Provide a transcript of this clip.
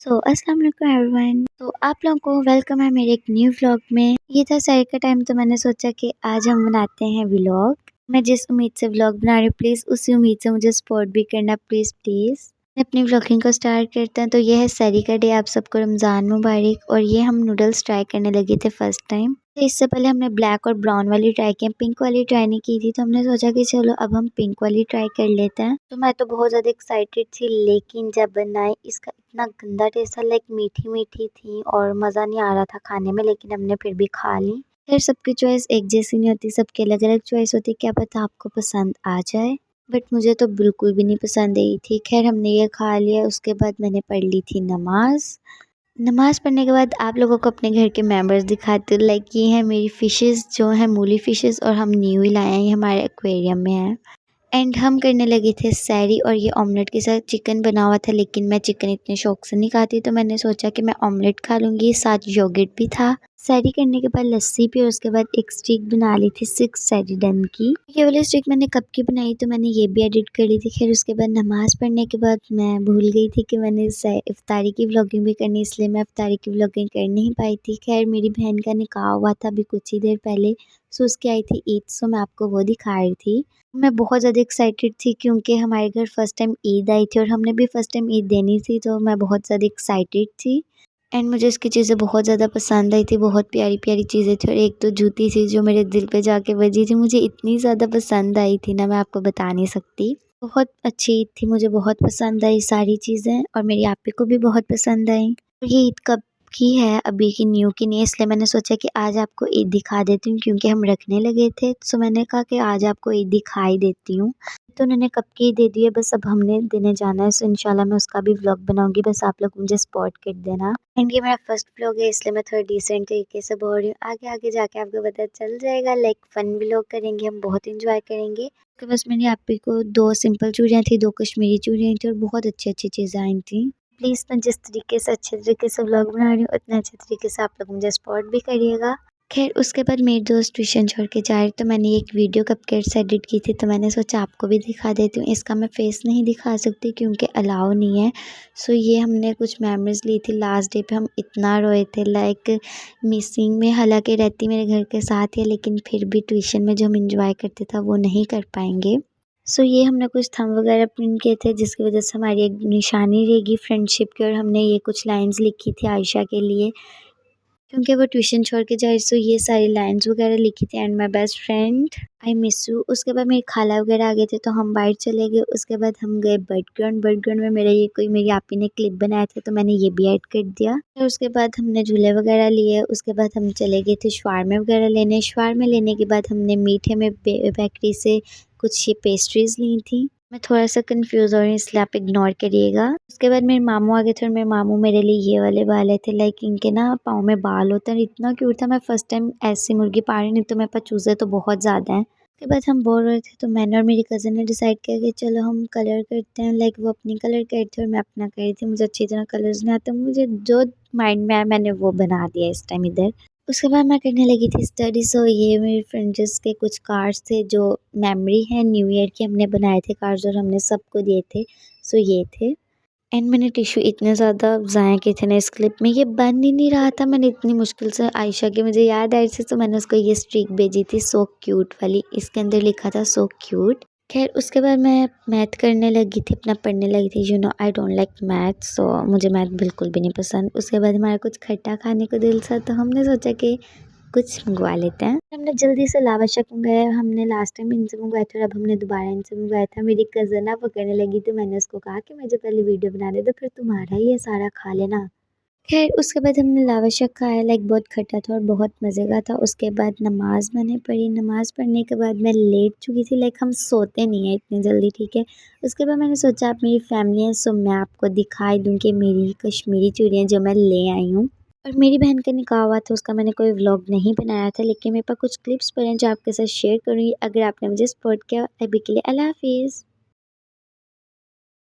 अस्सलाम वालेकुम एवरीवन। तो आप लोगों को वेलकम है मेरे एक न्यू व्लॉग में। ये था सैर का टाइम तो मैंने सोचा कि आज हम बनाते हैं व्लॉग। मैं जिस उम्मीद से व्लॉग बना रही हूँ प्लीज़ उसी उम्मीद से मुझे सपोर्ट भी करना प्लीज़ प्लीज़। अपनी व्लॉगिंग को स्टार्ट करते हैं। तो ये है सैरी का डे, आप सबको रमज़ान मुबारक। और ये हम नूडल्स ट्राई करने लगे थे फर्स्ट टाइम। तो इससे पहले हमने ब्लैक और ब्राउन वाली ट्राई की, पिंक वाली ट्राई नहीं की थी। तो हमने सोचा कि चलो अब हम पिंक वाली ट्राई कर लेते हैं। तो मैं तो बहुत ज़्यादा एक्साइटेड थी, लेकिन जब बनाई इसका इतना गंदा टेस्ट था, लाइक मीठी मीठी थी और मज़ा नहीं आ रहा था खाने में, लेकिन हमने फिर भी खा ली। खैर सबकी चॉइस एक जैसी नहीं होती, सबकी अलग अलग चॉइस होती, क्या पता आपको पसंद आ जाए। बट मुझे तो बिल्कुल भी नहीं पसंद आई थी। खैर हमने ये खा लिया, उसके बाद मैंने पढ़ ली थी नमाज़। नमाज़ पढ़ने के बाद आप लोगों को अपने घर के मेंबर्स दिखाती हूँ। लाइक ये है मेरी फ़िशेज़ जो है मूली फ़िशेज़, और हम न्यू ही लाए हैं, ये हमारे एक्वेरियम में है। एंड हम करने लगे थे सैरी, और ये ऑमलेट के साथ चिकन बना हुआ था, लेकिन मैं चिकन इतने शौक से नहीं खाती, तो मैंने सोचा कि मैं ऑमलेट खा लूँगी, साथ योगर्ट भी था। सैरी करने के बाद लस्सी पी, और उसके बाद एक स्टिक बना ली थी 6 सैरी डन की। ये वाली स्टिक मैंने कब की बनाई, तो मैंने ये भी एडिट कर ली थी। खैर उसके बाद नमाज़ पढ़ने के बाद मैं भूल गई थी कि मैंने इफ्तारी की व्लॉगिंग भी करनी, इसलिए मैं इफ्तारी की व्लॉगिंग कर नहीं पाई थी। खैर मेरी बहन का निकाह हुआ था अभी कुछ ही देर पहले, सो उसकी आई थी ईद, सो मैं आपको वो दिखा रही थी। मैं बहुत ज़्यादा एक्साइटेड थी क्योंकि हमारे घर फर्स्ट टाइम ईद आई थी और हमने भी फर्स्ट टाइम ईद देनी थी, तो मैं बहुत ज़्यादा एक्साइटेड थी। एंड मुझे इसकी चीज़ें बहुत ज़्यादा पसंद आई थी, बहुत प्यारी-प्यारी चीज़ें थी, और एक तो जूती थी जो मेरे दिल पे जाके बजी थी, मुझे इतनी ज़्यादा पसंद आई थी ना, मैं आपको बता नहीं सकती। बहुत अच्छी ईद थी, मुझे बहुत पसंद आई सारी चीज़ें, और मेरी आपी को भी बहुत पसंद आई। ये ईद कब की है, अभी की न्यू की नहीं है, इसलिए मैंने सोचा कि आज आपको ईद दिखा देती हूँ, क्योंकि हम रखने लगे थे, सो मैंने कहा कि आज आपको ईद दिखा ही देती हूँ। तो उन्होंने कब की दे दी है, बस अब हमने देने जाना है, सो इंशाल्लाह मैं उसका भी व्लॉग बनाऊंगी, बस आप लोग मुझे सपोर्ट कर देना। एंड ये मेरा फर्स्ट व्लॉग है, इसलिए मैं थोड़ा डिसेंट तरीके से बोल रही हूँ। आगे आगे जाके आपको पता चल जाएगा, लाइक फन व्लॉग करेंगे हम, बहुत इंजॉय करेंगे। तो बस मेरी आपी को 2 सिंपल चूड़ियाँ थी, 2 कश्मीरी चूड़ियाँ थी, और बहुत अच्छी-अच्छी चीज़ें आई थी। प्लीज़ मैं जिस तरीके से अच्छे तरीके से व्लॉग बना रही हूँ, उतने अच्छे तरीके से आप लोग मुझे सपोर्ट भी करिएगा। खैर उसके बाद मेरी दोस्त ट्यूशन छोड़ के जा रही, तो मैंने एक वीडियो कपकेट से एडिट की थी, तो मैंने सोचा आपको भी दिखा देती हूँ। इसका मैं फेस नहीं दिखा सकती क्योंकि अलाउ नहीं है। सो ये हमने कुछ मेमोरीज ली थी, लास्ट डे पे हम इतना रोए थे, लाइक मिसिंग में, हालांकि रहती मेरे घर के साथ ही है, लेकिन फिर भी ट्यूशन में जो हम इंजॉय करते थे वो नहीं कर पाएंगे। सो ये हमने कुछ थंब वगैरह प्रिंट किए थे, जिसकी वजह से हमारी एक निशानी रहेगी फ्रेंडशिप की, और हमने ये कुछ लाइंस लिखी थी आयशा के लिए, क्योंकि वो ट्यूशन छोड़ के जाए, सो ये सारी लाइंस वगैरह लिखी थी। And my best friend I miss you. उसके बाद मेरी खाला वगैरह आ गए थे, तो हम बाहर चले गए। उसके बाद हम गए बर्ड ग्राउंड में, मेरा ये कोई मेरी आपी ने क्लिप बनाया था, तो मैंने ये भी ऐड कर दिया। फिर उसके बाद हमने झूले वगैरह लिए। उसके बाद हम चले गए थे शवारमे वगैरह लेने। शवारमे लेने के बाद हमने मीठे में बेकरी से कुछ ये पेस्ट्रीज ली थी। मैं थोड़ा सा कंफ्यूज हो रही हूँ, इसलिए आप इग्नोर करिएगा। उसके बाद मेरे मामू आ गए थे, और मेरे मामू मेरे लिए ये वाले बाल थे, लाइक इनके ना पाँव में बाल होते हैं, इतना क्यूट था। मैं फर्स्ट टाइम ऐसी मुर्गी पा रही, नहीं तो मेरे पास चूज़े तो बहुत ज़्यादा हैं। उसके बाद हम बोल रहे थे, तो मैंने और मेरी कज़न ने डिसाइड किया कि चलो हम कलर करते हैं। लाइक वो अपनी कलर कर थी और मैं अपना कर रही थी। मुझे अच्छी तरह कलर्स नहीं आते, मुझे जो माइंड में आया मैंने वो बना दिया इस टाइम इधर। उसके बाद मैं करने लगी थी स्टडी। सो ये मेरे फ्रेंड्स के कुछ कार्ड्स थे जो मेमोरी है न्यू ईयर की, हमने बनाए थे कार्ड्स और हमने सबको दिए थे। सो ये थे। एंड मैंने टिश्यू इतने ज़्यादा ज़ाया किए थे ना इस क्लिप में, ये बन ही नहीं रहा था। मैंने इतनी मुश्किल से आयशा की मुझे याद आई थी, तो मैंने उसको ये स्ट्रिक भेजी थी सो क्यूट वाली, इसके अंदर लिखा था सो क्यूट। खैर उसके बाद मैं मैथ करने लगी थी, अपना पढ़ने लगी थी। आई डोंट लाइक मैथ, सो मुझे मैथ बिल्कुल भी नहीं पसंद। उसके बाद हमारा कुछ खट्टा खाने को दिल था, तो हमने सोचा कि कुछ मंगवा लेते हैं। हमने जल्दी से लावाशक मंगाया, हमने लास्ट टाइम इनसे मंगवाया था और अब हमने दोबारा इनसे मंगवाया था। मेरी कज़न ना पकड़ने लगी, तो मैंने उसको कहा कि मुझे पहले वीडियो बना दे, तो फिर तुम्हारा ही है सारा, खा लेना। खैर उसके बाद हमने लावाशक खाया, लाइक बहुत खट्टा था और बहुत मज़े का था। उसके बाद नमाज़ मैंने पढ़ी। नमाज़ पढ़ने के बाद मैं लेट चुकी थी, लाइक हम सोते नहीं हैं इतनी जल्दी, ठीक है। उसके बाद मैंने सोचा आप मेरी फैमिली है, सो मैं आपको दिखाई दूँ कि मेरी कश्मीरी चूड़ियाँ जो मैं ले आई हूँ। और मेरी बहन का निकाह हुआ था, उसका मैंने कोई व्लॉग नहीं बनाया था, लेकिन मेरे पास कुछ क्लिप्स पड़े हैं जो आपके साथ शेयर करूँगी। अगर आपने मुझे सपोर्ट किया, अभी के लिए अल्लाह हाफ़िज़।